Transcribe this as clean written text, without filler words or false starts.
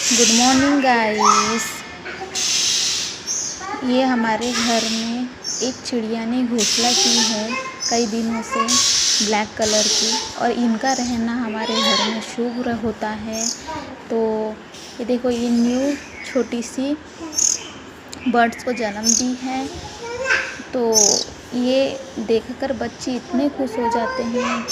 Good morning guys. ये हमारे घर में एक चिड़िया ने घोंसला की है कई दिनों से, ब्लैक कलर की, और इनका रहना हमारे घर में शुभ होता है। तो ये देखो, ये न्यू छोटी सी बर्ड्स को जन्म दी है। तो ये देखकर बच्चे इतने खुश हो जाते हैं।